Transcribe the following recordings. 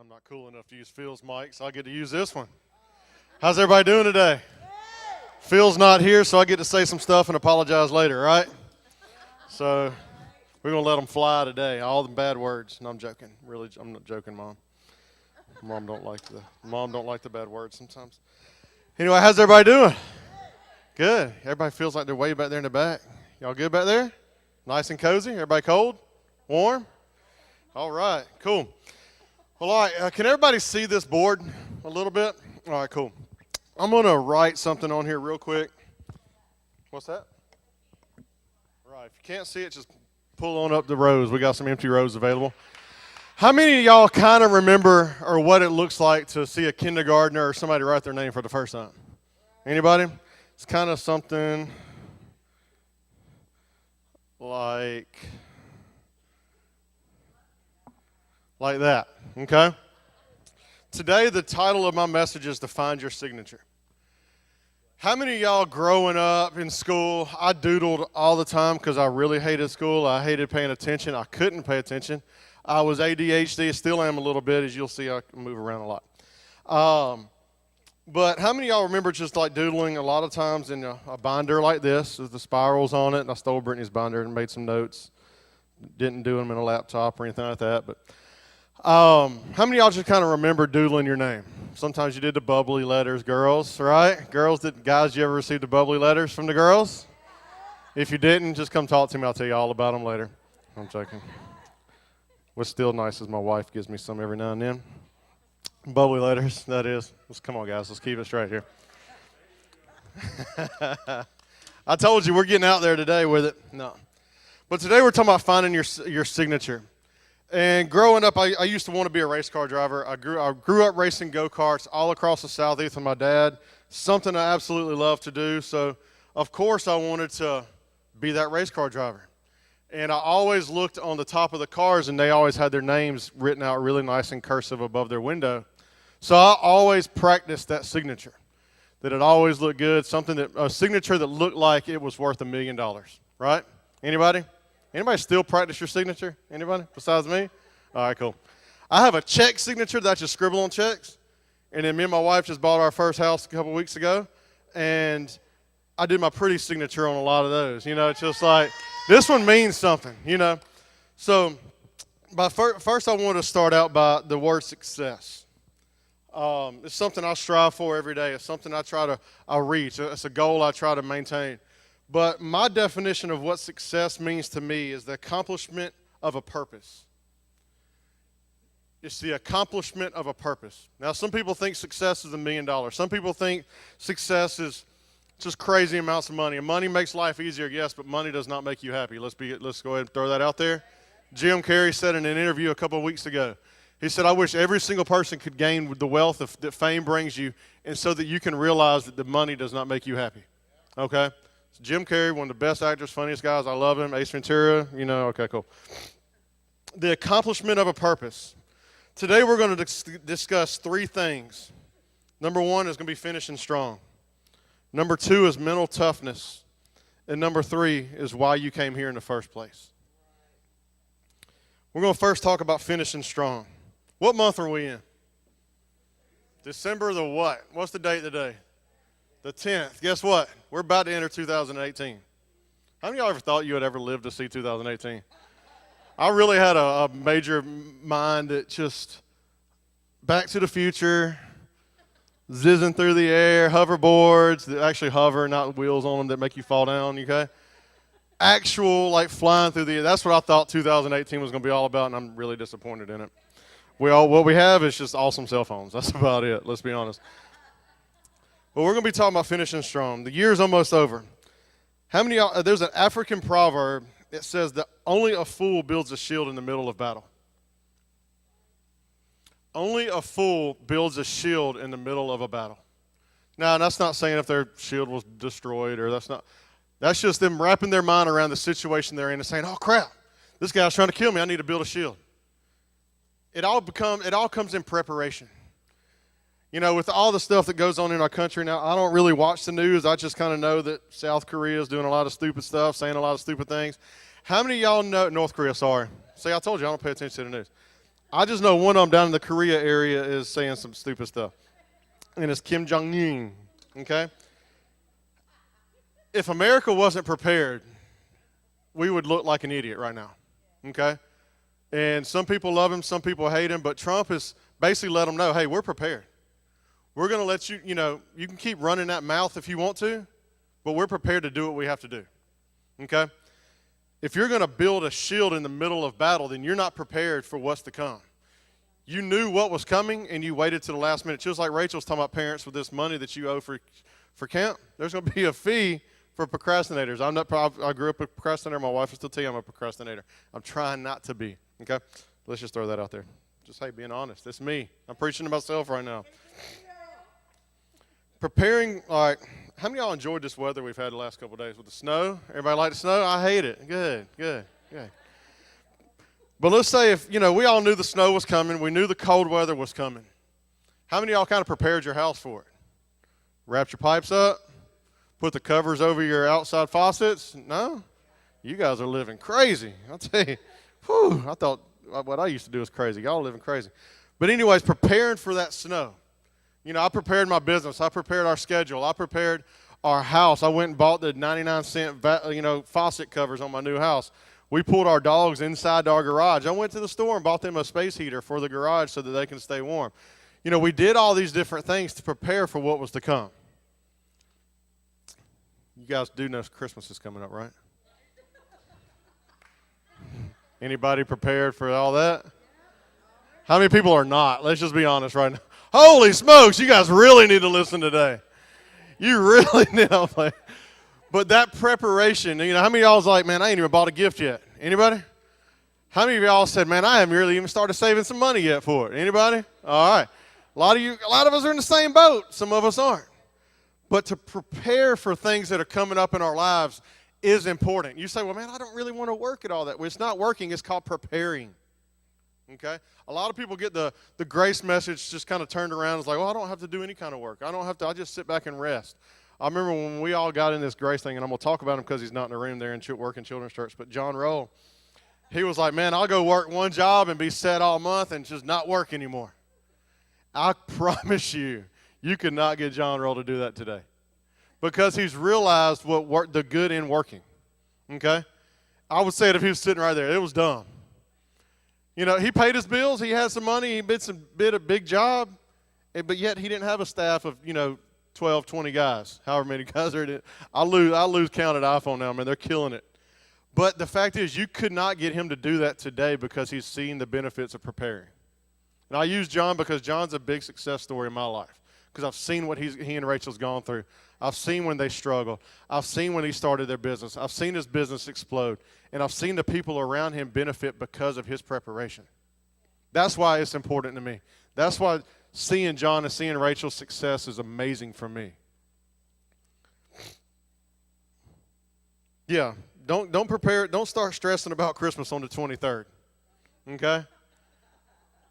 I'm not cool enough to use Phil's mic, so I get to use this one. How's everybody doing today? Phil's not here, so I get to say some stuff and apologize later, right? So we're going to let them fly today, all the bad words. No, I'm joking. Really, I'm not joking, Mom. Mom don't like the bad words sometimes. Anyway, how's everybody doing? Good. Everybody feels like they're way back there in the back. Y'all good back there? Nice and cozy? Everybody cold? Warm? All right, cool. Well, all right, can everybody see this board a little bit? All right, cool. I'm going to write something on here real quick. What's that? All right, if you can't see it, just pull on up the rows. We got some empty rows available. How many of y'all kind of remember or what it looks like to see a kindergartner or somebody write their name for the first time? Anybody? It's kind of something like that, okay? Today, the title of my message is to find your signature. How many of y'all growing up in school, I doodled all the time because I really hated school. I hated paying attention. I couldn't pay attention. I was ADHD, still am a little bit. As you'll see, I move around a lot. But how many of y'all remember just like doodling a lot of times in a binder like this with the spirals on it? And I stole Brittany's binder and made some notes. Didn't do them in a laptop or anything like that, but how many of y'all just kind of remember doodling your name? Sometimes you did the bubbly letters, girls, right? Guys, you ever received the bubbly letters from the girls? If you didn't, just come talk to me. I'll tell you all about them later. I'm joking. What's still nice is my wife gives me some every now and then. Bubbly letters, that is. Come on, guys, let's keep it straight here. I told you we're getting out there today with it. No. But today we're talking about finding your signature. And growing up, I used to want to be a race car driver. I grew up racing go-karts all across the Southeast with my dad, something I absolutely love to do. So, of course, I wanted to be that race car driver. And I always looked on the top of the cars, and they always had their names written out really nice and cursive above their window. So I always practiced that signature, that it always looked good, a signature that looked like it was worth $1 million, right? Anybody? Anybody still practice your signature? Anybody besides me? All right, cool. I have a check signature that I just scribble on checks. And then me and my wife just bought our first house a couple weeks ago. And I did my pretty signature on a lot of those. You know, it's just like, this one means something, you know. So first I want to start out by the word success. It's something I strive for every day. It's something I reach. It's a goal I try to maintain. But my definition of what success means to me is the accomplishment of a purpose. It's the accomplishment of a purpose. Now, some people think success is $1 million. Some people think success is just crazy amounts of money. And money makes life easier, yes, but money does not make you happy. Let's go ahead and throw that out there. Jim Carrey said in an interview a couple of weeks ago, he said, I wish every single person could gain the wealth that fame brings you, and so that you can realize that the money does not make you happy. Okay? Jim Carrey, one of the best actors, funniest guys. I love him. Ace Ventura, you know. Okay, cool. The accomplishment of a purpose. Today we're going to discuss three things. Number one is going to be finishing strong. Number two is mental toughness. And number three is why you came here in the first place. We're going to first talk about finishing strong. What month are we in? December the what? What's the date today? The 10th. Guess what? We're about to enter 2018. How many of y'all ever thought you would ever live to see 2018? I really had a major mind that just Back to the Future, zizzing through the air, hoverboards that actually hover, not wheels on them that make you fall down, okay? Actual, like, flying through the air. That's what I thought 2018 was going to be all about, and I'm really disappointed in it. What we have is just awesome cell phones. That's about it, let's be honest. But we're going to be talking about finishing strong. The year's almost over. How many of y'all, there's an African proverb that says that only a fool builds a shield in the middle of battle. Only a fool builds a shield in the middle of a battle. Now, that's not saying if their shield was destroyed or that's just them wrapping their mind around the situation they're in and saying, oh crap, this guy's trying to kill me, I need to build a shield. It all comes in preparation. You know, with all the stuff that goes on in our country now, I don't really watch the news. I just kind of know that South Korea is doing a lot of stupid stuff, saying a lot of stupid things. How many of y'all know, North Korea, sorry. See, I told you I don't pay attention to the news. I just know one of them down in the Korea area is saying some stupid stuff. And it's Kim Jong-un, okay? If America wasn't prepared, we would look like an idiot right now, okay? And some people love him, some people hate him, but Trump has basically let them know, hey, we're prepared. We're going to let you, you can keep running that mouth if you want to, but we're prepared to do what we have to do, okay? If you're going to build a shield in the middle of battle, then you're not prepared for what's to come. You knew what was coming, and you waited to the last minute. Just like Rachel's talking about parents with this money that you owe for camp, there's going to be a fee for procrastinators. I grew up a procrastinator. My wife will still tell you I'm a procrastinator. I'm trying not to be, okay? Let's just throw that out there. Just, hey, being honest. That's me. I'm preaching to myself right now. Preparing, all right. How many of y'all enjoyed this weather we've had the last couple of days with the snow? Everybody like the snow? I hate it. Good. But let's say if, we all knew the snow was coming. We knew the cold weather was coming. How many of y'all kind of prepared your house for it? Wrapped your pipes up? Put the covers over your outside faucets? No? You guys are living crazy. I'll tell you. Whew, I thought what I used to do was crazy. Y'all are living crazy. But anyways, preparing for that snow. I prepared my business. I prepared our schedule. I prepared our house. I went and bought the 99-cent, faucet covers on my new house. We pulled our dogs inside our garage. I went to the store and bought them a space heater for the garage so that they can stay warm. We did all these different things to prepare for what was to come. You guys do know Christmas is coming up, right? Anybody prepared for all that? How many people are not? Let's just be honest right now. Holy smokes, you guys really need to listen today. You really need to. But that preparation, how many of y'all was like, man, I ain't even bought a gift yet? Anybody? How many of y'all said, man, I haven't really even started saving some money yet for it? Anybody? All right. A lot of us are in the same boat. Some of us aren't. But to prepare for things that are coming up in our lives is important. You say, well, man, I don't really want to work at all that. Well, it's not working. It's called preparing. Okay? A lot of people get the grace message just kind of turned around. It's like, well, I don't have to do any kind of work. I just sit back and rest. I remember when we all got in this grace thing, and I'm going to talk about him because he's not in the room there and working children's church, but John Roll, he was like, man, I'll go work one job and be set all month and just not work anymore. I promise you, you could not get John Roll to do that today because he's realized the good in working. Okay? I would say it if he was sitting right there. It was dumb. He paid his bills. He had some money. He did a big job, but yet he didn't have a staff of, 12, 20 guys, however many guys are in it. I lose count at iPhone now, man. They're killing it. But the fact is, you could not get him to do that today because he's seen the benefits of preparing. And I use John because John's a big success story in my life because I've seen what he and Rachel's gone through. I've seen when they struggled. I've seen when he started their business. I've seen his business explode. And I've seen the people around him benefit because of his preparation. That's why it's important to me. That's why seeing John and seeing Rachel's success is amazing for me. Yeah, don't prepare. Don't start stressing about Christmas on the 23rd. Okay?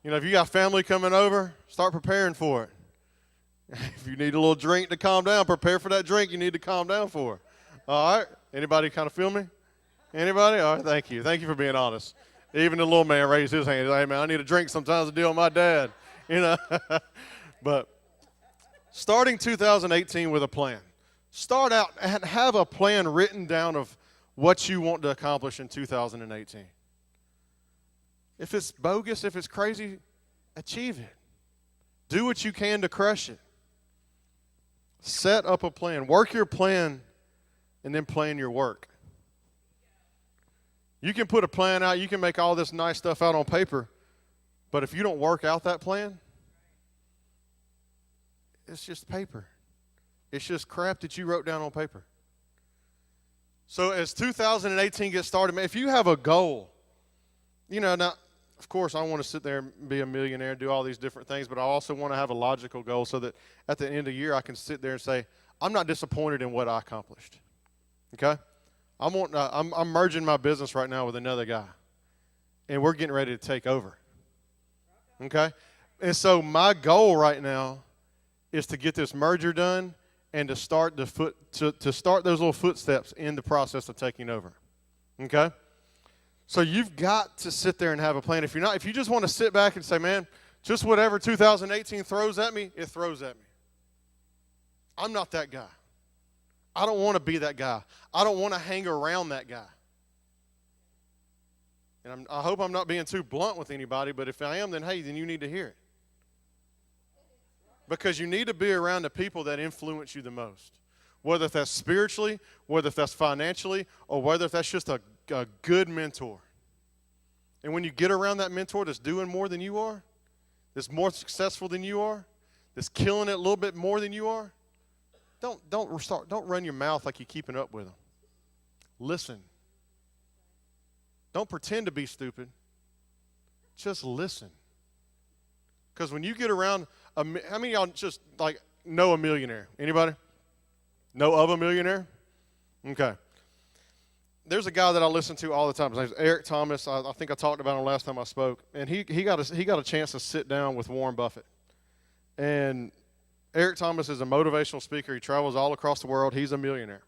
If you got family coming over, start preparing for it. If you need a little drink to calm down, prepare for that drink you need to calm down for. All right? Anybody kind of feel me? Anybody? All right, thank you. Thank you for being honest. Even the little man raised his hand. He's like, hey, man, I need a drink sometimes to deal with my dad. But starting 2018 with a plan. Start out and have a plan written down of what you want to accomplish in 2018. If it's bogus, if it's crazy, achieve it. Do what you can to crush it. Set up a plan. Work your plan and then plan your work. You can put a plan out. You can make all this nice stuff out on paper. But if you don't work out that plan, it's just paper. It's just crap that you wrote down on paper. So as 2018 gets started, if you have a goal, now, of course, I want to sit there and be a millionaire and do all these different things, but I also want to have a logical goal so that at the end of the year I can sit there and say, I'm not disappointed in what I accomplished. Okay? I'm merging my business right now with another guy, and we're getting ready to take over. Okay? And so my goal right now is to get this merger done and to start to start those little footsteps in the process of taking over. Okay? So you've got to sit there and have a plan. If you just want to sit back and say, man, just whatever 2018 throws at me, it throws at me. I'm not that guy. I don't want to be that guy. I don't want to hang around that guy. And I hope I'm not being too blunt with anybody, but if I am, then hey, then you need to hear it. Because you need to be around the people that influence you the most. Whether that's spiritually, whether that's financially, or whether that's just a good mentor. And when you get around that mentor that's doing more than you are, that's more successful than you are, that's killing it a little bit more than you are, don't run your mouth like you're keeping up with them. Listen. Don't pretend to be stupid. Just listen. Because when you get around, how many of y'all just like know a millionaire? Anybody? Know of a millionaire? Okay. There's a guy that I listen to all the time. His name's Eric Thomas. I think I talked about him last time I spoke. And he got a chance to sit down with Warren Buffett. And Eric Thomas is a motivational speaker. He travels all across the world. He's a millionaire.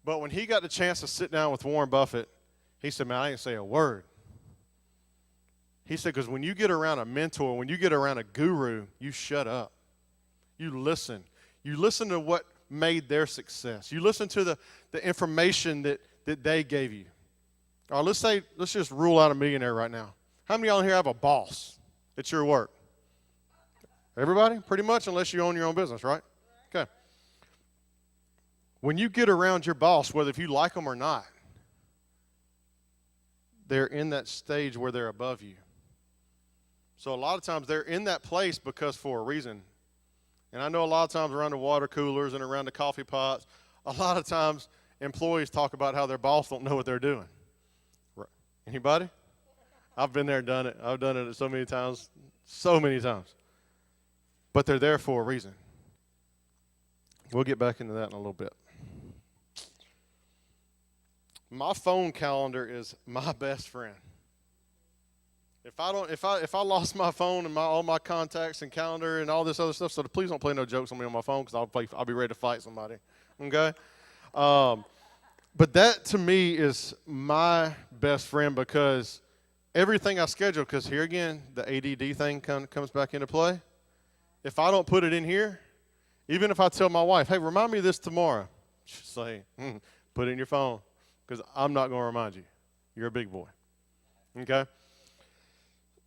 But when he got the chance to sit down with Warren Buffett, he said, man, I didn't say a word. He said, because when you get around a mentor, when you get around a guru, you shut up. You listen. You listen to what made their success. You listen to the information that they gave you. All right, let's just rule out a millionaire right now. How many of y'all in here have a boss at your work? Everybody? Pretty much, unless you own your own business, right? Okay. When you get around your boss, whether if you like them or not, they're in that stage where they're above you. So a lot of times they're in that place because for a reason. And I know a lot of times around the water coolers and around the coffee pots, a lot of times employees talk about how their boss don't know what they're doing. Anybody? I've been there and done it. I've done it so many times. But they're there for a reason. We'll get back into that in a little bit. My phone calendar is my best friend. If I lost my phone and all my contacts and calendar and all this other stuff, so please don't play no jokes on me on my phone because I'll be ready to fight somebody. Okay? But that to me is my best friend because everything I schedule, because here again, the ADD thing comes back into play. If I don't put it in here, even if I tell my wife, hey, remind me of this tomorrow, she'll say, put it in your phone. Because I'm not going to remind you. You're a big boy. Okay?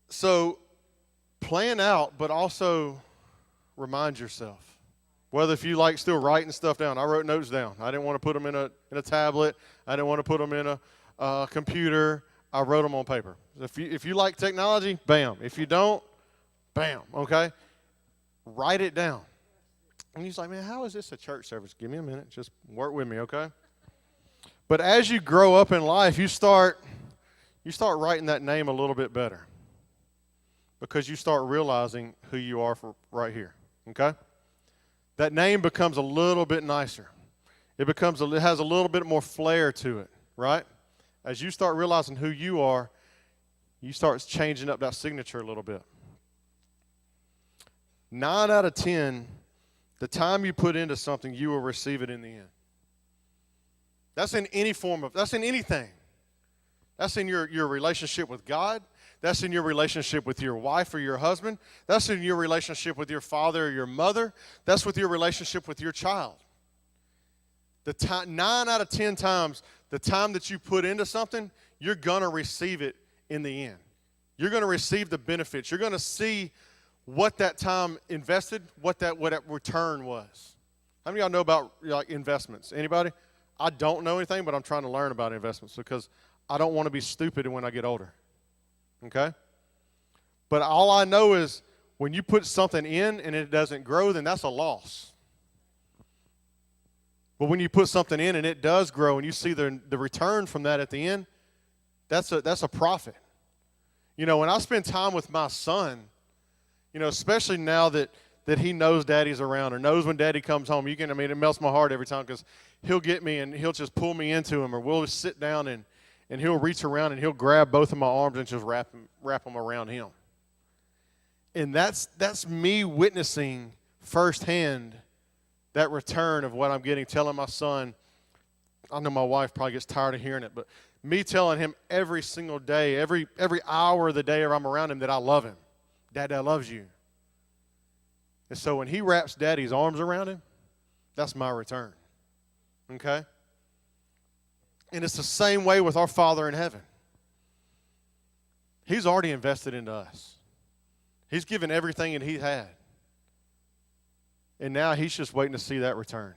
So plan out, but also remind yourself. Whether if you like still writing stuff down. I wrote notes down. I didn't want to put them in a tablet. I didn't want to put them in a computer. I wrote them on paper. If you like technology, bam. If you don't, bam. Okay? Write it down. And he's like, man, how is this a church service? Give me a minute. Just work with me, okay? But as you grow up in life, you start writing that name a little bit better because you start realizing who you are for right here, okay? That name becomes a little bit nicer. It has a little bit more flair to it, right? As you start realizing who you are, you start changing up that signature a little bit. 9 out of 10, the time you put into something, you will receive it in the end. That's in that's in anything. That's in your relationship with God. That's in your relationship with your wife or your husband. That's in your relationship with your father or your mother. That's with your relationship with your child. 9 out of 10 times, the time that you put into something, you're going to receive it in the end. You're going to receive the benefits. You're going to see what that time invested, what that return was. How many of y'all know about investments? Anybody? I don't know anything, but I'm trying to learn about investments because I don't want to be stupid when I get older. Okay? But all I know is when you put something in and it doesn't grow, then that's a loss. But when you put something in and it does grow and you see the return from that at the end, that's a profit. You know, when I spend time with my son, you know, especially now that he knows daddy's around or knows when daddy comes home, it melts my heart every time because he'll get me and he'll just pull me into him or we'll just sit down and he'll reach around and he'll grab both of my arms and just wrap them around him. And that's me witnessing firsthand that return of what I'm getting, telling my son, I know my wife probably gets tired of hearing it, but me telling him every single day, every hour of the day I'm around him that I love him. Dad loves you. And so when he wraps Daddy's arms around him, that's my return. Okay? And it's the same way with our Father in heaven. He's already invested into us. He's given everything that he had. And now he's just waiting to see that return.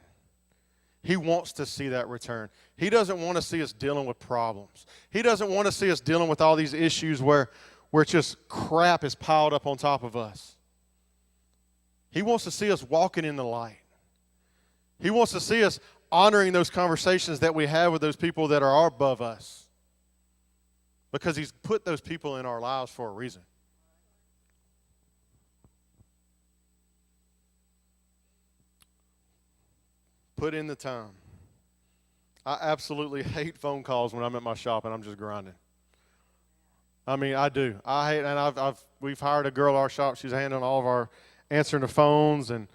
He wants to see that return. He doesn't want to see us dealing with problems. He doesn't want to see us dealing with all these issues where just crap is piled up on top of us. He wants to see us walking in the light. He wants to see us honoring those conversations that we have with those people that are above us. Because he's put those people in our lives for a reason. Put in the time. I absolutely hate phone calls when I'm at my shop and I'm just grinding. I mean, I do. I hate, and we've hired a girl at our shop. She's handling all of our answering the phones and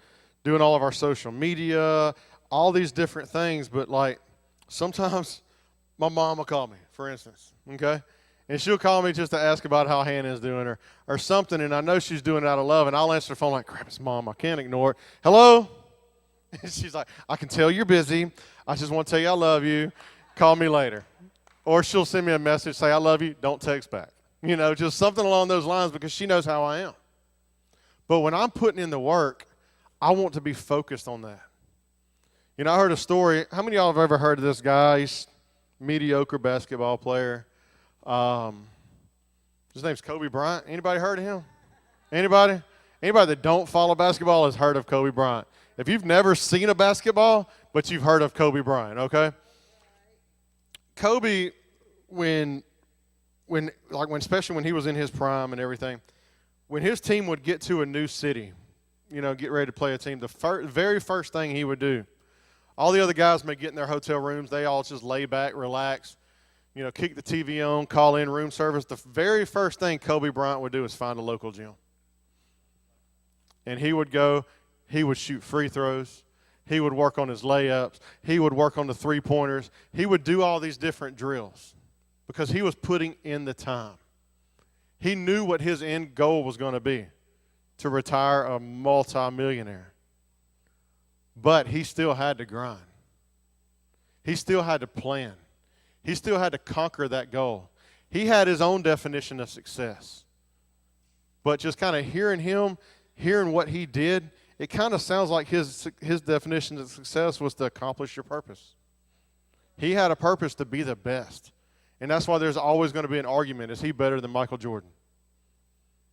doing all of our social media, all these different things. But like sometimes my mom will call me, for instance, okay? And she'll call me just to ask about how Hannah's doing or something, and I know she's doing it out of love, and I'll answer the phone like, crap, it's Mom. I can't ignore it. Hello? And she's like, I can tell you're busy. I just want to tell you I love you. Call me later. Or she'll send me a message, say, I love you. Don't text back. You know, just something along those lines because she knows how I am. But when I'm putting in the work, I want to be focused on that. You know, I heard a story. How many of y'all have ever heard of this guy? He's a mediocre basketball player. His name's Kobe Bryant. Anybody heard of him? Anybody? Anybody that don't follow basketball has heard of Kobe Bryant. If you've never seen a basketball, but you've heard of Kobe Bryant, okay? Kobe, especially when he was in his prime and everything, when his team would get to a new city, you know, get ready to play a team, the very first thing he would do, all the other guys may get in their hotel rooms, they all just lay back, relax, you know, kick the TV on, call in room service. The very first thing Kobe Bryant would do is find a local gym. And he would go, he would shoot free throws. He would work on his layups. He would work on the three-pointers. He would do all these different drills because he was putting in the time. He knew what his end goal was going to be, to retire a multimillionaire. But he still had to grind. He still had to plan. He still had to conquer that goal. He had his own definition of success. But just kind of hearing what he did, it kind of sounds like his definition of success was to accomplish your purpose. He had a purpose to be the best. And that's why there's always going to be an argument. Is he better than Michael Jordan?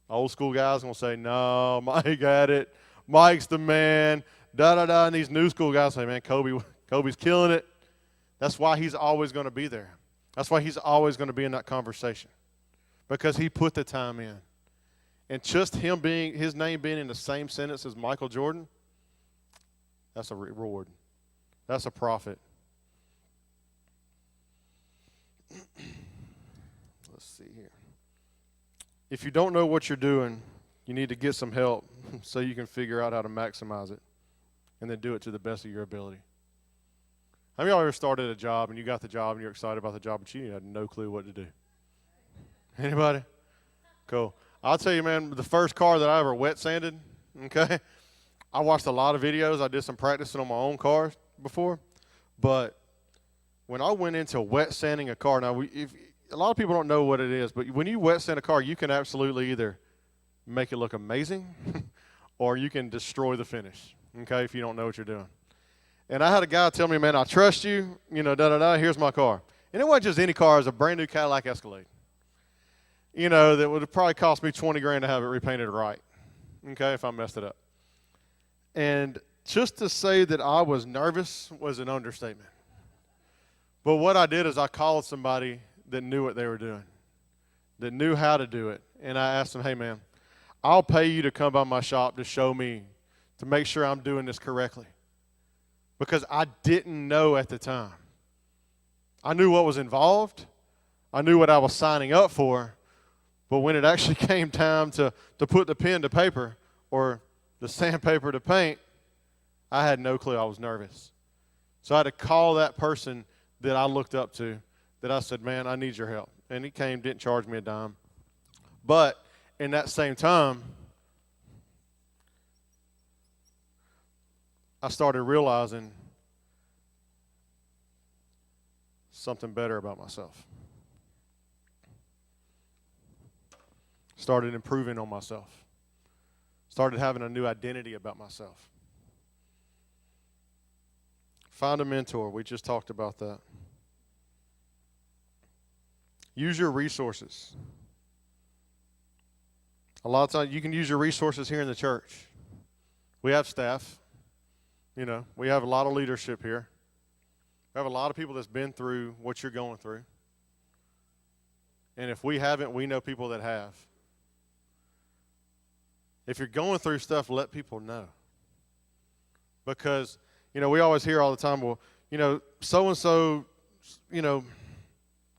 Old school guys are going to say, no, Mike had it. Mike's the man. Da-da-da. And these new school guys say, man, Kobe's killing it. That's why he's always going to be there. That's why he's always going to be in that conversation. Because he put the time in. And just his name being in the same sentence as Michael Jordan, that's a reward. That's a profit. Let's see here. If you don't know what you're doing, you need to get some help so you can figure out how to maximize it and then do it to the best of your ability. How many of y'all ever started a job and you got the job and you're excited about the job, but you had no clue what to do? Anybody? Cool. I'll tell you, man, the first car that I ever wet sanded, okay, I watched a lot of videos. I did some practicing on my own cars before. But when I went into wet sanding a car, now, a lot of people don't know what it is, but when you wet sand a car, you can absolutely either make it look amazing or you can destroy the finish, okay, if you don't know what you're doing. And I had a guy tell me, man, I trust you, you know, da-da-da, here's my car. And it wasn't just any car. It was a brand-new Cadillac Escalade. You know, that would have probably cost me $20,000 to have it repainted right, okay, if I messed it up. And just to say that I was nervous was an understatement. But what I did is I called somebody that knew what they were doing, that knew how to do it. And I asked them, hey, man, I'll pay you to come by my shop to show me, to make sure I'm doing this correctly. Because I didn't know at the time. I knew what was involved. I knew what I was signing up for. But when it actually came time to put the pen to paper or the sandpaper to paint, I had no clue. I was nervous. So I had to call that person that I looked up to, that I said, man, I need your help. And he came, didn't charge me a dime. But in that same time, I started realizing something better about myself. Started improving on myself. Started having a new identity about myself. Find a mentor. We just talked about that. Use your resources. A lot of times you can use your resources here in the church. We have staff. We have a lot of leadership here. We have a lot of people that's been through what you're going through. And if we haven't, we know people that have. If you're going through stuff, let people know. Because, we always hear all the time, well, so-and-so,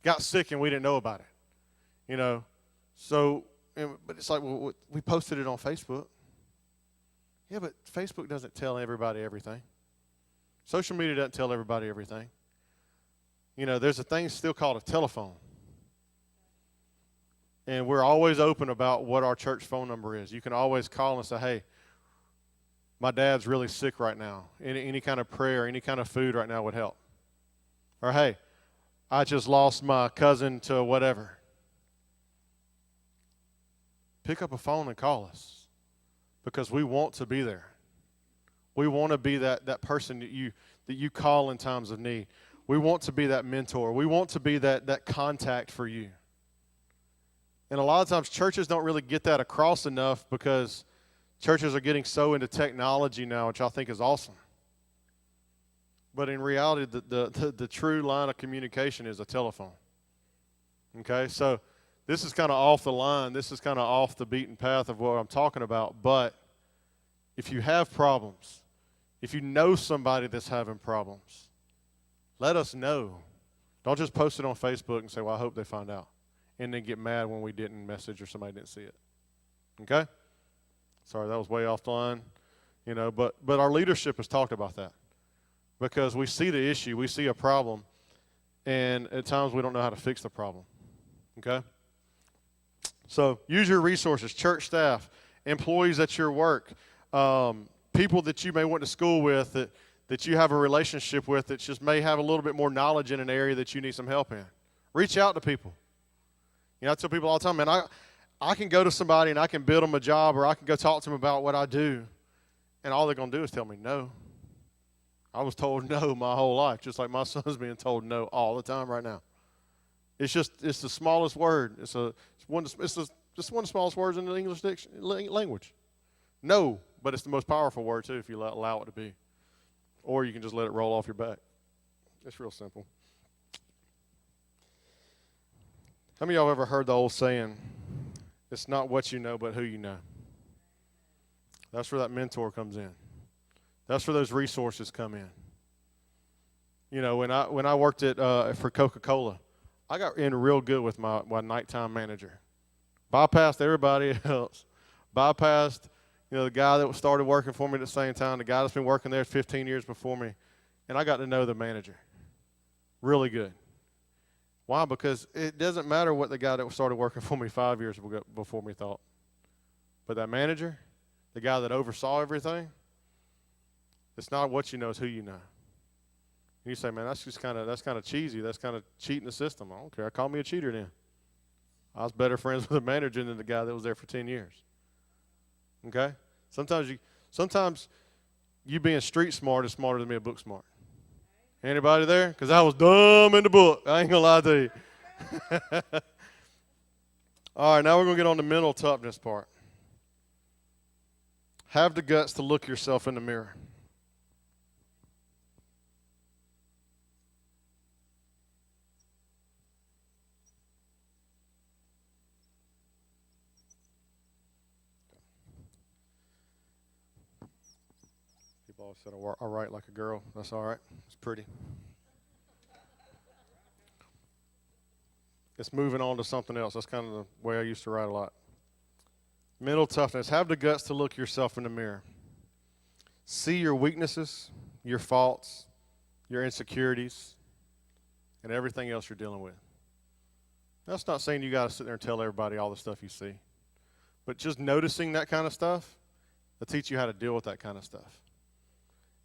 got sick and we didn't know about it. But it's like, well, we posted it on Facebook. Yeah, but Facebook doesn't tell everybody everything. Social media doesn't tell everybody everything. There's a thing still called a telephone. And we're always open about what our church phone number is. You can always call and say, hey, my dad's really sick right now. Any kind of prayer, any kind of food right now would help. Or, hey, I just lost my cousin to whatever. Pick up a phone and call us because we want to be there. We want to be that person that you call in times of need. We want to be that mentor. We want to be that contact for you. And a lot of times churches don't really get that across enough because churches are getting so into technology now, which I think is awesome. But in reality, the true line of communication is a telephone. Okay, so this is kind of off the line. This is kind of off the beaten path of what I'm talking about. But if you have problems, if you know somebody that's having problems, let us know. Don't just post it on Facebook and say, well, I hope they find out. And then get mad when we didn't message or somebody didn't see it. Okay? Sorry, that was way off the line. But our leadership has talked about that. Because we see the issue, we see a problem, and at times we don't know how to fix the problem. Okay? So use your resources, church staff, employees at your work, people that you may went to school with that you have a relationship with that just may have a little bit more knowledge in an area that you need some help in. Reach out to people. I tell people all the time, man, I can go to somebody and I can build them a job or I can go talk to them about what I do, and all they're going to do is tell me no. I was told no my whole life, just like my son's being told no all the time right now. It's the smallest word. It's just one of the smallest words in the English language. No, but it's the most powerful word too if you allow it to be. Or you can just let it roll off your back. It's real simple. How many of y'all ever heard the old saying, it's not what you know, but who you know? That's where that mentor comes in. That's where those resources come in. When I worked for Coca-Cola, I got in real good with my nighttime manager. Bypassed everybody else. Bypassed, the guy that started working for me at the same time, the guy that's been working there 15 years before me, and I got to know the manager really good. Why? Because it doesn't matter what the guy that started working for me 5 years before me thought. But that manager, the guy that oversaw everything, it's not what you know, it's who you know. And you say, man, that's kind of cheesy. That's kind of cheating the system. I don't care. Call me a cheater then. I was better friends with the manager than the guy that was there for 10 years. Okay? Sometimes you being street smart is smarter than me a book smart. Anybody there? Because I was dumb in the book. I ain't going to lie to you. All right, now we're going to get on the mental toughness part. Have the guts to look yourself in the mirror. People always said I write like a girl. That's all right. It's pretty. It's moving on to something else. That's kind of the way I used to write a lot. Mental toughness. Have the guts to look yourself in the mirror. See your weaknesses, your faults, your insecurities, and everything else you're dealing with. That's not saying you got to sit there and tell everybody all the stuff you see. But just noticing that kind of stuff will teach you how to deal with that kind of stuff.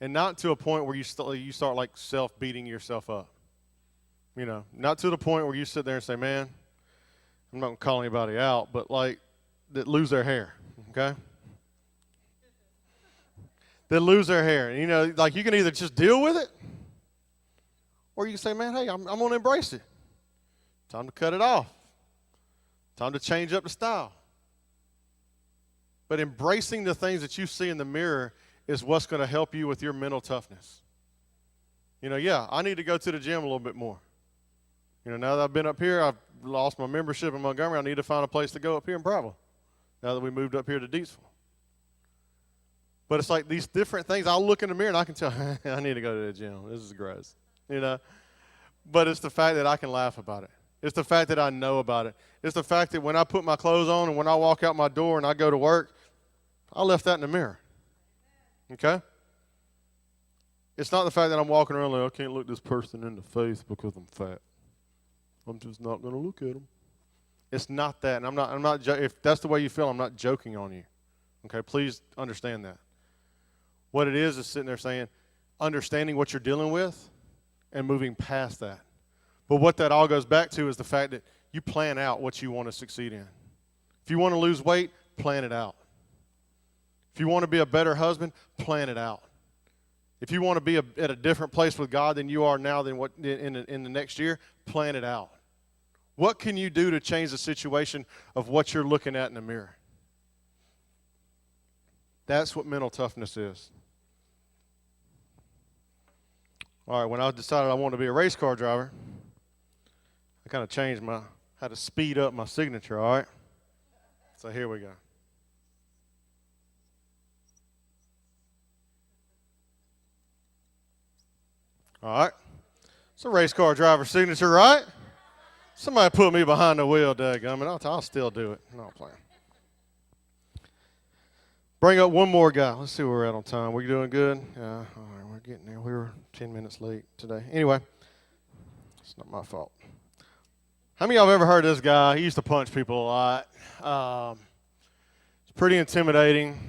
And not to a point where you start like self-beating yourself up. You know, not to the point where you sit there and say, man, I'm not going to call anybody out, but like that lose their hair, okay? That lose their hair. And, you know, like you can either just deal with it or you can say, man, hey, I'm going to embrace it. Time to cut it off. Time to change up the style. But embracing the things that you see in the mirror is what's going to help you with your mental toughness. You know, yeah, I need to go to the gym a little bit more. You know, now that I've been up here, I've lost my membership in Montgomery. I need to find a place to go up here in Bravo now that we moved up here to Deetsville. But it's like these different things. I'll look in the mirror and I can tell, I need to go to the gym. This is gross, you know. But it's the fact that I can laugh about it. It's the fact that I know about it. It's the fact that when I put my clothes on and when I walk out my door and I go to work, I left that in the mirror. Okay? It's not the fact that I'm walking around like, I can't look this person in the face because I'm fat. I'm just not going to look at them. It's not that. And I'm not, if that's the way you feel, I'm not joking on you. Okay? Please understand that. What it is sitting there saying, understanding what you're dealing with and moving past that. But what that all goes back to is the fact that you plan out what you want to succeed in. If you want to lose weight, plan it out. If you want to be a better husband, plan it out. If you want to be at a different place with God than you are now than what in the next year, plan it out. What can you do to change the situation of what you're looking at in the mirror? That's what mental toughness is. All right, when I decided I wanted to be a race car driver, I kind of had to speed up my signature, all right? So here we go. All right. It's a race car driver signature, right? Somebody put me behind the wheel, dadgummit. I'll still do it. No, I'm playing. Bring up one more guy. Let's see where we're at on time. We doing good? Yeah. All right, we're getting there. We were 10 minutes late today. Anyway, it's not my fault. How many of y'all have ever heard of this guy? He used to punch people a lot. It's pretty intimidating.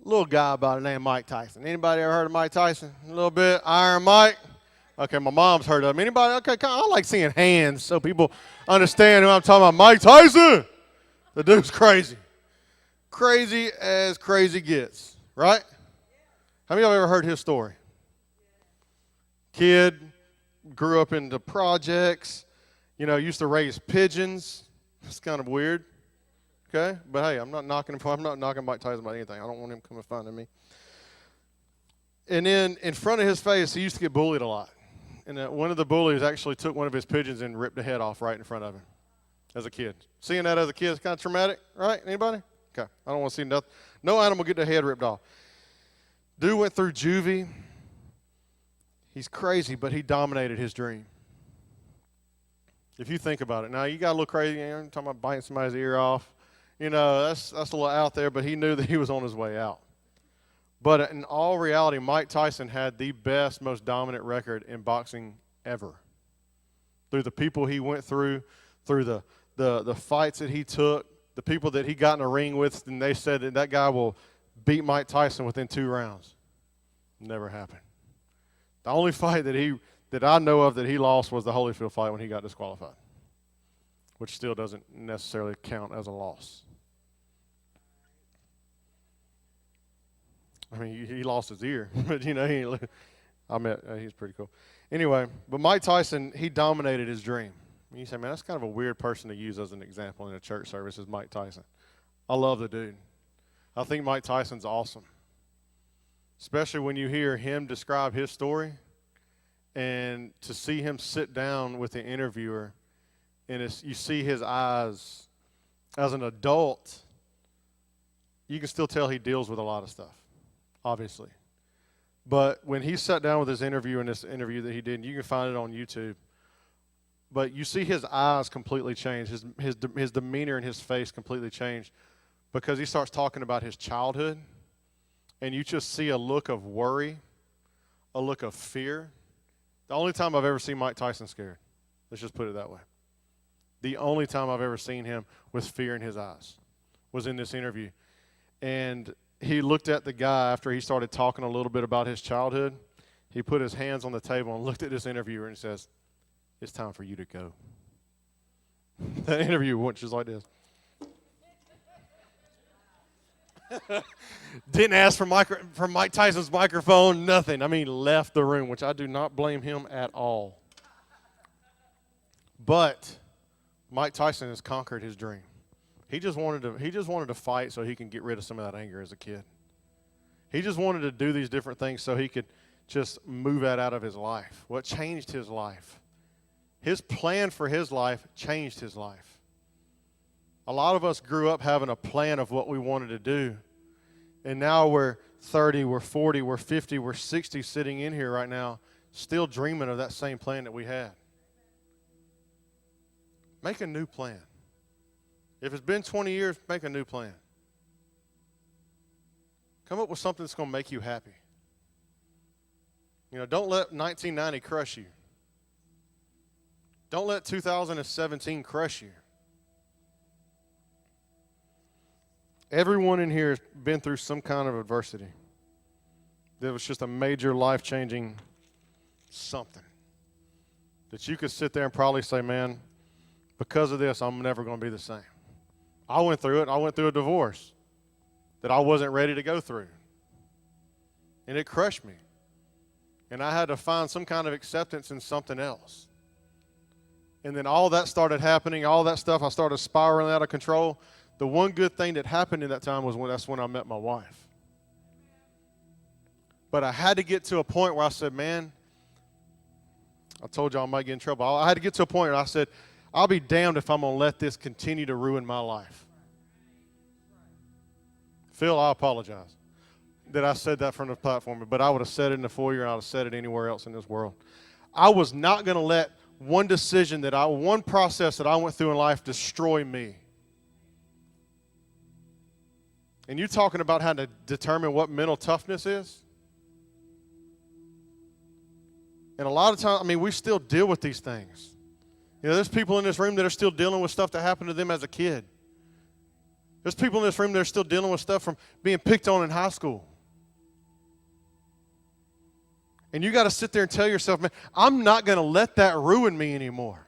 Little guy by the name of Mike Tyson. Anybody ever heard of Mike Tyson? A little bit. Iron Mike. Okay, my mom's heard of him. Anybody? Okay, I like seeing hands so people understand who I'm talking about. Mike Tyson. The dude's crazy. Crazy as crazy gets, right? How many of y'all ever heard his story? Kid, grew up in the projects, you know, used to raise pigeons. It's kind of weird. Okay, but hey, I'm not knocking Mike Tyson about anything. I don't want him coming finding me. And then in front of his face, he used to get bullied a lot. And one of the bullies actually took one of his pigeons and ripped the head off right in front of him as a kid. Seeing that as a kid is kind of traumatic, right? Anybody? Okay, I don't want to see nothing. No animal get their head ripped off. Dude went through juvie. He's crazy, but he dominated his dream. If you think about it. Now, you got a little crazy. You're talking about biting somebody's ear off. You know, that's a little out there, but he knew that he was on his way out. But in all reality, Mike Tyson had the best, most dominant record in boxing ever. Through the people he went through the fights that he took, the people that he got in a ring with, and they said that guy will beat Mike Tyson within 2 rounds. Never happened. The only fight that I know of that he lost was the Holyfield fight when he got disqualified, which still doesn't necessarily count as a loss. I mean, he lost his ear, but you know, he's pretty cool. Anyway, but Mike Tyson, he dominated his dream. You say, man, that's kind of a weird person to use as an example in a church service is Mike Tyson. I love the dude. I think Mike Tyson's awesome, especially when you hear him describe his story and to see him sit down with the interviewer and you see his eyes as an adult. You can still tell he deals with a lot of stuff, obviously. But when he sat down with his interview in this interview that he did, and you can find it on YouTube, but you see his eyes completely change, his demeanor and his face completely change because he starts talking about his childhood, and you just see a look of worry, a look of fear The only time I've ever seen Mike Tyson scared. Let's just put it that way. The only time I've ever seen him with fear in his eyes was in this interview. And he looked at the guy after he started talking a little bit about his childhood. He put his hands on the table and looked at this interviewer and says, "It's time for you to go." That interviewer went just like this. Didn't ask for Mike Tyson's microphone, nothing. I mean, left the room, which I do not blame him at all. But Mike Tyson has conquered his dream. He just wanted to fight so he can get rid of some of that anger as a kid. He just wanted to do these different things so he could just move that out of his life. What changed his life? His plan for his life changed his life. A lot of us grew up having a plan of what we wanted to do, and now we're 30, we're 40, we're 50, we're 60 sitting in here right now still dreaming of that same plan that we had. Make a new plan. If it's been 20 years, make a new plan. Come up with something that's going to make you happy. Don't let 1990 crush you. Don't let 2017 crush you. Everyone in here has been through some kind of adversity. There was just a major life-changing something that you could sit there and probably say, man, because of this, I'm never going to be the same. I went through it. I went through a divorce that I wasn't ready to go through. And it crushed me. And I had to find some kind of acceptance in something else. And then all that started happening, all that stuff, I started spiraling out of control. The one good thing that happened in that time was that's when I met my wife. But I had to get to a point where I said, man, I told y'all I might get in trouble. I had to get to a point where I said, I'll be damned if I'm going to let this continue to ruin my life. Phil, I apologize that I said that from the platform, but I would have said it in the foyer and I would have said it anywhere else in this world. I was not going to let one process that I went through in life destroy me. And you talking about how to determine what mental toughness is? And a lot of times, we still deal with these things. There's people in this room that are still dealing with stuff that happened to them as a kid. There's people in this room that are still dealing with stuff from being picked on in high school. And you got to sit there and tell yourself, man, I'm not going to let that ruin me anymore.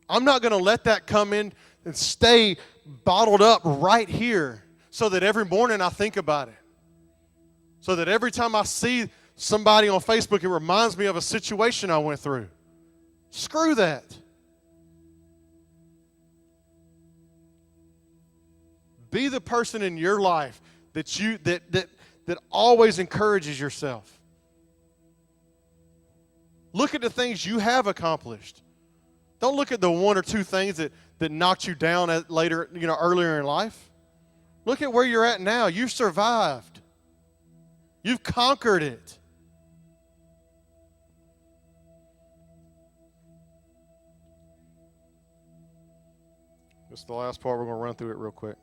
I'm not going to let that come in and stay bottled up right here so that every morning I think about it. So that every time I see somebody on Facebook, it reminds me of a situation I went through. Screw that. Be the person in your life that always encourages yourself. Look at the things you have accomplished. Don't look at the one or two things that knocked you down earlier in life. Look at where you're at now. You've survived. You've conquered it. This is the last part. We're going to run through it real quick.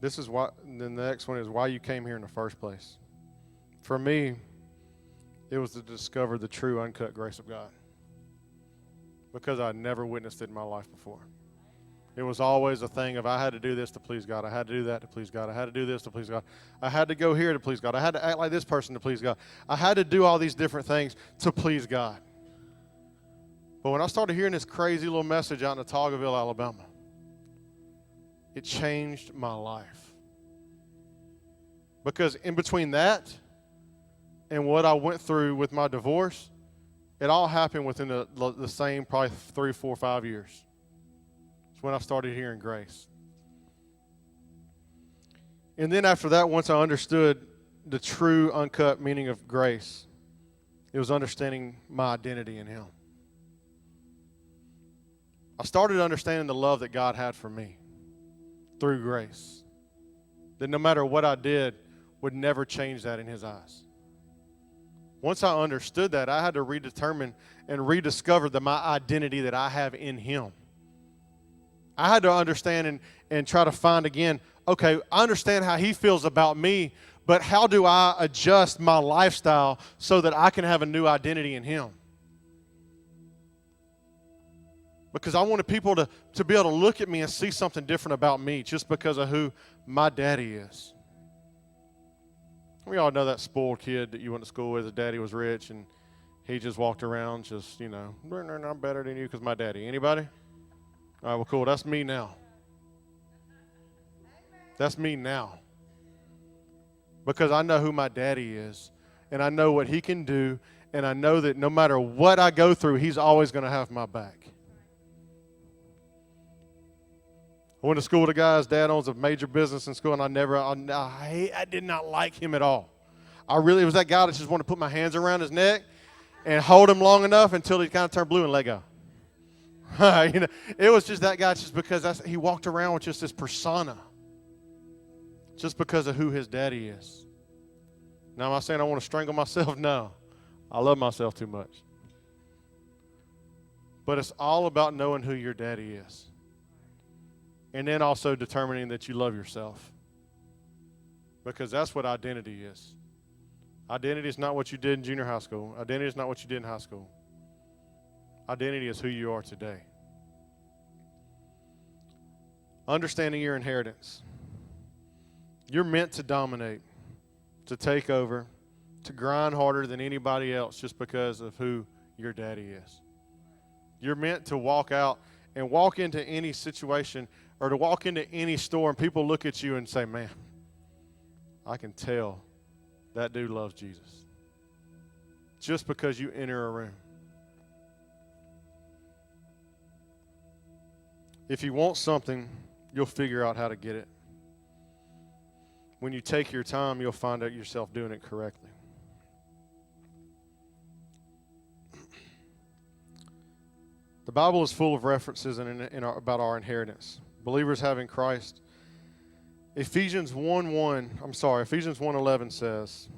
This is why. Then the next one is why you came here in the first place. For me, it was to discover the true uncut grace of God. Because I'd never witnessed it in my life before. It was always a thing of I had to do this to please God. I had to do that to please God. I had to do this to please God. I had to go here to please God. I had to act like this person to please God. I had to do all these different things to please God. But when I started hearing this crazy little message out in Otagoville, Alabama, it changed my life. Because in between that and what I went through with my divorce, it all happened within the same probably 3, 4, 5 years. It's when I started hearing grace. And then after that, once I understood the true uncut meaning of grace, it was understanding my identity in Him. I started understanding the love that God had for me through grace. That no matter what I did, would never change that in His eyes. Once I understood that, I had to redetermine and rediscover my identity that I have in Him. I had to understand and try to find again, okay, I understand how He feels about me, but how do I adjust my lifestyle so that I can have a new identity in him? Because I wanted people to be able to look at me and see something different about me just because of who my daddy is. We all know that spoiled kid that you went to school with. His daddy was rich, and he just walked around just, I'm better than you because my daddy. Anybody? All right, well, cool. That's me now. That's me now. Because I know who my daddy is, and I know what he can do, and I know that no matter what I go through, he's always going to have my back. I went to school with a guy, his dad owns a major business in school, and I did not like him at all. It was that guy that just wanted to put my hands around his neck and hold him long enough until he kind of turned blue and let go. It was just that guy just because he walked around with just this persona just because of who his daddy is. Now, am I saying I want to strangle myself? No. I love myself too much. But it's all about knowing who your daddy is. And then also determining that you love yourself. Because that's what identity is. Identity is not what you did in junior high school. Identity is not what you did in high school. Identity is who you are today. Understanding your inheritance. You're meant to dominate, to take over, to grind harder than anybody else just because of who your daddy is. You're meant to walk out and walk into any situation or to walk into any store and people look at you and say, man, I can tell that dude loves Jesus. Just because you enter a room. If you want something, you'll figure out how to get it. When you take your time, you'll find out yourself doing it correctly. The Bible is full of references about our inheritance. Believers have in Christ. Ephesians 1:11 says,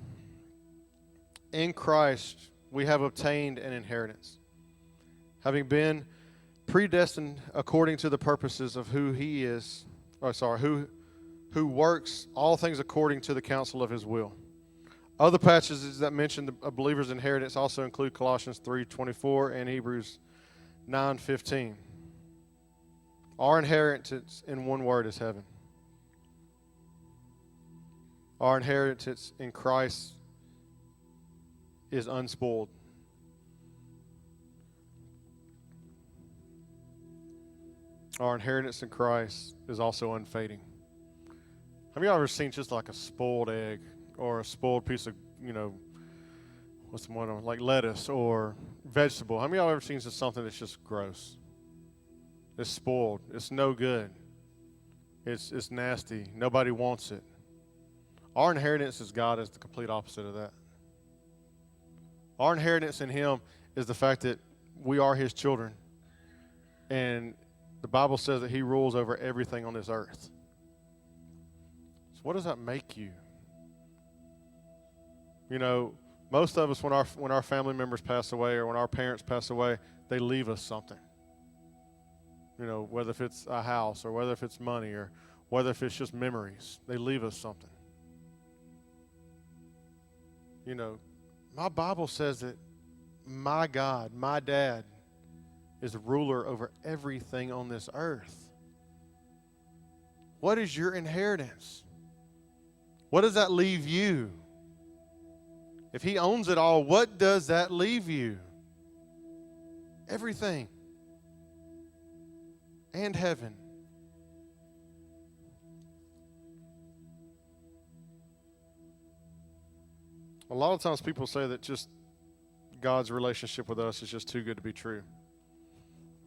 in Christ we have obtained an inheritance, having been predestined according to the purposes of who works all things according to the counsel of his will. Other passages that mention a believer's inheritance also include Colossians 3:24 and Hebrews 9:15. Our inheritance in one word is heaven. Our inheritance in Christ is unspoiled. Our inheritance in Christ is also unfading. Have you ever seen just like a spoiled egg or a spoiled piece of, what's the one, like lettuce or vegetable? How many of y'all ever seen just something that's just gross? It's spoiled. It's no good. It's nasty. Nobody wants it. Our inheritance is God is the complete opposite of that. Our inheritance in him is the fact that we are his children. And the Bible says that he rules over everything on this earth. So what does that make you? Most of us, when our family members pass away or when our parents pass away, they leave us something. Whether if it's a house or whether if it's money or whether if it's just memories, they leave us something. My Bible says that my God, my dad, is ruler over everything on this earth. What is your inheritance? What does that leave you? If he owns it all, what does that leave you? Everything. And heaven. A lot of times people say that just God's relationship with us is just too good to be true.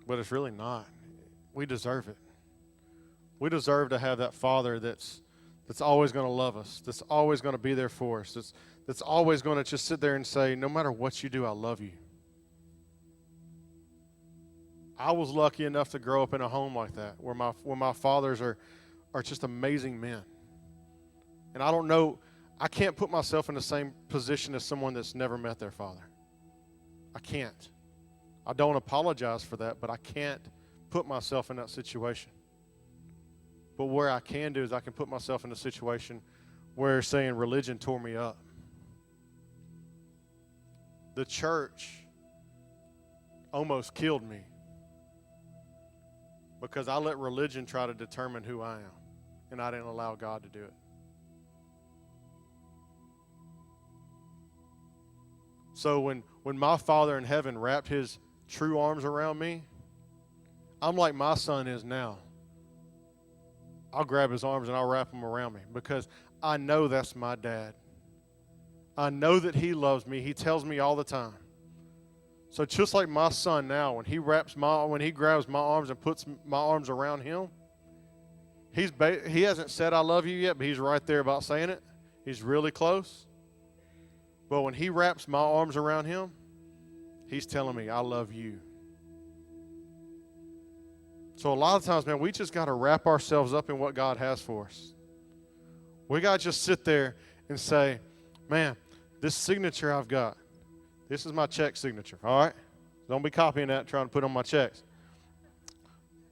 But it's really not. We deserve it. We deserve to have that Father that's always going to love us, that's always going to be there for us, that's always going to just sit there and say, no matter what you do, I love you. I was lucky enough to grow up in a home like that, where my fathers are just amazing men. And I don't know, I can't put myself in the same position as someone that's never met their father. I can't. I don't apologize for that, but I can't put myself in that situation. But where I can do is I can put myself in a situation where saying religion tore me up. The church almost killed me because I let religion try to determine who I am, and I didn't allow God to do it. So when my Father in heaven wrapped his true arms around me, I'm like my son is now. I'll grab his arms and I'll wrap them around me because I know that's my dad. I know that he loves me. He tells me all the time. So just like my son now, when he grabs my arms and puts my arms around him, he hasn't said I love you yet, but he's right there about saying it. He's really close. But when he wraps my arms around him, he's telling me, I love you. So a lot of times, man, we just got to wrap ourselves up in what God has for us. We got to just sit there and say, man, this signature I've got, this is my check signature, all right? Don't be copying that, trying to put on my checks.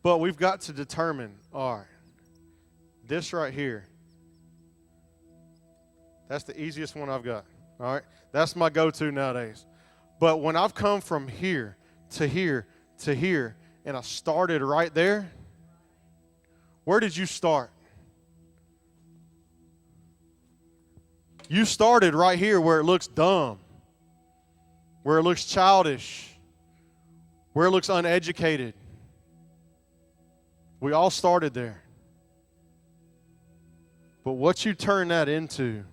But we've got to determine, all right, this right here, that's the easiest one I've got, all right? That's my go-to nowadays. But when I've come from here to here to here, and I started right there, where did you start? You started right here where it looks dumb, where it looks childish, where it looks uneducated. We all started there. But what you turn that into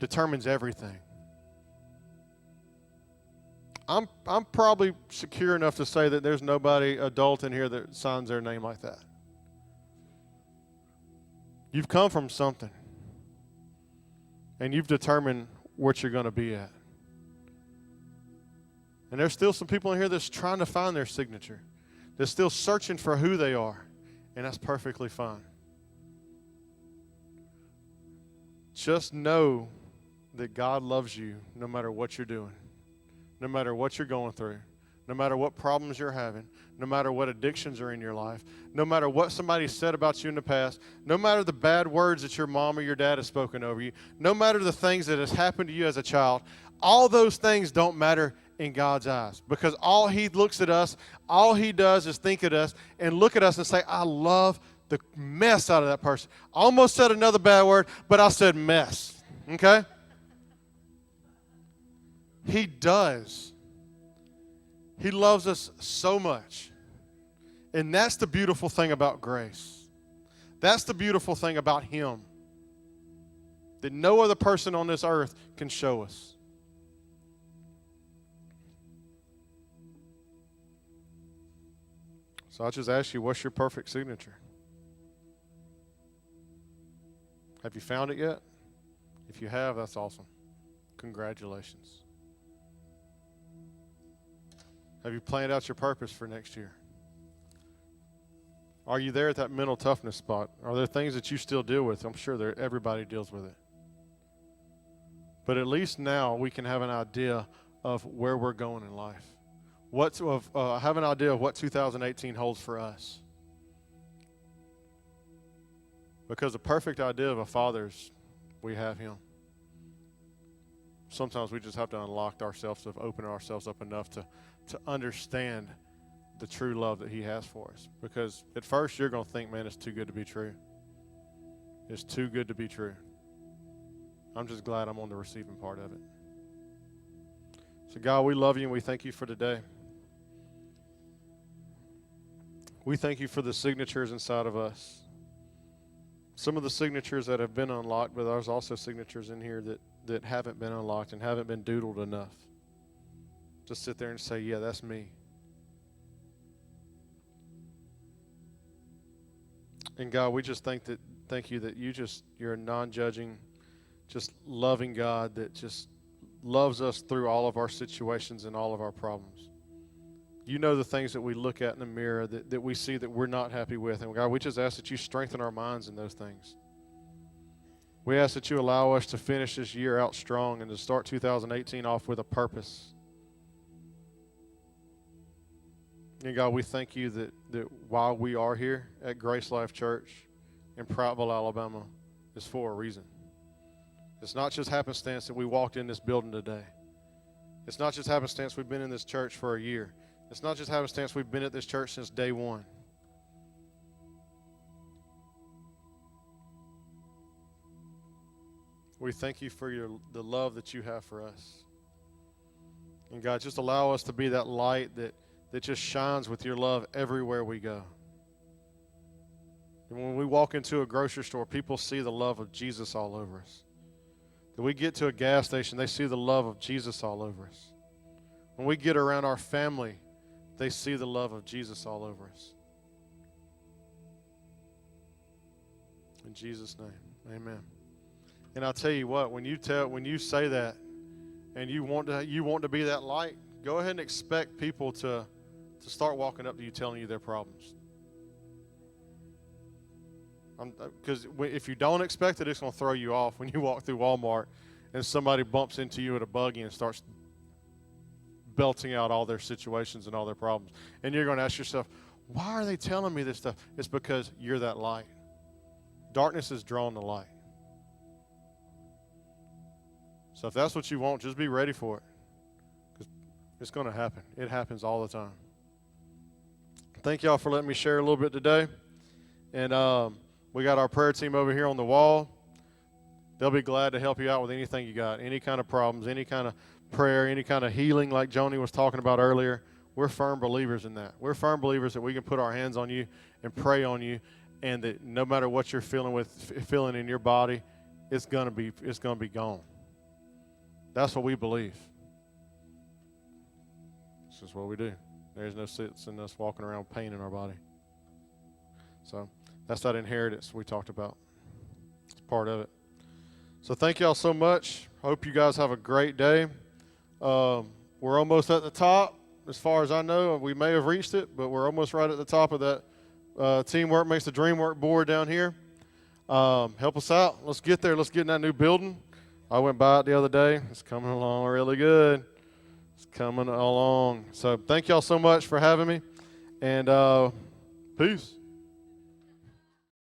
determines everything. I'm probably secure enough to say that there's nobody adult in here that signs their name like that. You've come from something, and you've determined what you're going to be at. And there's still some people in here that's trying to find their signature. They're still searching for who they are, and that's perfectly fine. Just know that God loves you no matter what you're doing. No matter what you're going through, no matter what problems you're having, no matter what addictions are in your life, no matter what somebody said about you in the past, no matter the bad words that your mom or your dad has spoken over you, no matter the things that has happened to you as a child, all those things don't matter in God's eyes, because all he looks at us, all he does is think at us and look at us and say, I love the mess out of that person. I almost said another bad word, but I said mess, okay? He does. He loves us so much. And that's the beautiful thing about grace. That's the beautiful thing about him that no other person on this earth can show us. So I'll just ask you, what's your perfect signature? Have you found it yet? If you have, that's awesome. Congratulations. Have you planned out your purpose for next year? Are you there at that mental toughness spot? Are there things that you still deal with? I'm sure everybody deals with it. But at least now we can have an idea of where we're going in life. Have an idea of what 2018 holds for us. Because the perfect idea of a father is we have him. Sometimes we just have to unlock ourselves, to open ourselves up enough to understand the true love that he has for us. Because at first you're going to think, man, it's too good to be true. It's too good to be true. I'm just glad I'm on the receiving part of it. So God, we love you and we thank you for today. We thank you for the signatures inside of us. Some of the signatures that have been unlocked, but there's also signatures in here that haven't been unlocked and haven't been doodled enough. Just sit there and say, yeah, that's me. And God, we just thank you that you're a non-judging, just loving God that just loves us through all of our situations and all of our problems. You know the things that we look at in the mirror that we see that we're not happy with. And God, we just ask that you strengthen our minds in those things. We ask that you allow us to finish this year out strong and to start 2018 off with a purpose. And God, we thank you that while we are here at Grace Life Church in Prattville, Alabama, is for a reason. It's not just happenstance that we walked in this building today. It's not just happenstance we've been in this church for a year. It's not just happenstance we've been at this church since day one. We thank you for the love that you have for us. And God, just allow us to be that light that just shines with your love everywhere we go. And when we walk into a grocery store, people see the love of Jesus all over us. When we get to a gas station, they see the love of Jesus all over us. When we get around our family, they see the love of Jesus all over us. In Jesus' name, amen. And I'll tell you what, when you say that, and you want to be that light, go ahead and expect people to start walking up to you, telling you their problems. Because if you don't expect it, it's going to throw you off when you walk through Walmart and somebody bumps into you at a buggy and starts belting out all their situations and all their problems. And you're going to ask yourself, why are they telling me this stuff? It's because you're that light. Darkness is drawn to light. So if that's what you want, just be ready for it. Because it's going to happen. It happens all the time. Thank y'all for letting me share a little bit today. And we got our prayer team over here on the wall. They'll be glad to help you out with anything you got, any kind of problems, any kind of prayer, any kind of healing like Joni was talking about earlier. We're firm believers in that. We're firm believers that we can put our hands on you and pray on you, and that no matter what you're feeling in your body, it's gonna be gone. That's what we believe. This is what we do. There's no sense in us walking around with pain in our body. So that's that inheritance we talked about. It's part of it. So thank y'all so much. Hope you guys have a great day. We're almost at the top. As far as I know, we may have reached it, but we're almost right at the top of that Teamwork Makes the Dream Work board down here. Help us out. Let's get there. Let's get in that new building. I went by it the other day. It's coming along really good. It's coming along. So thank y'all so much for having me. And peace.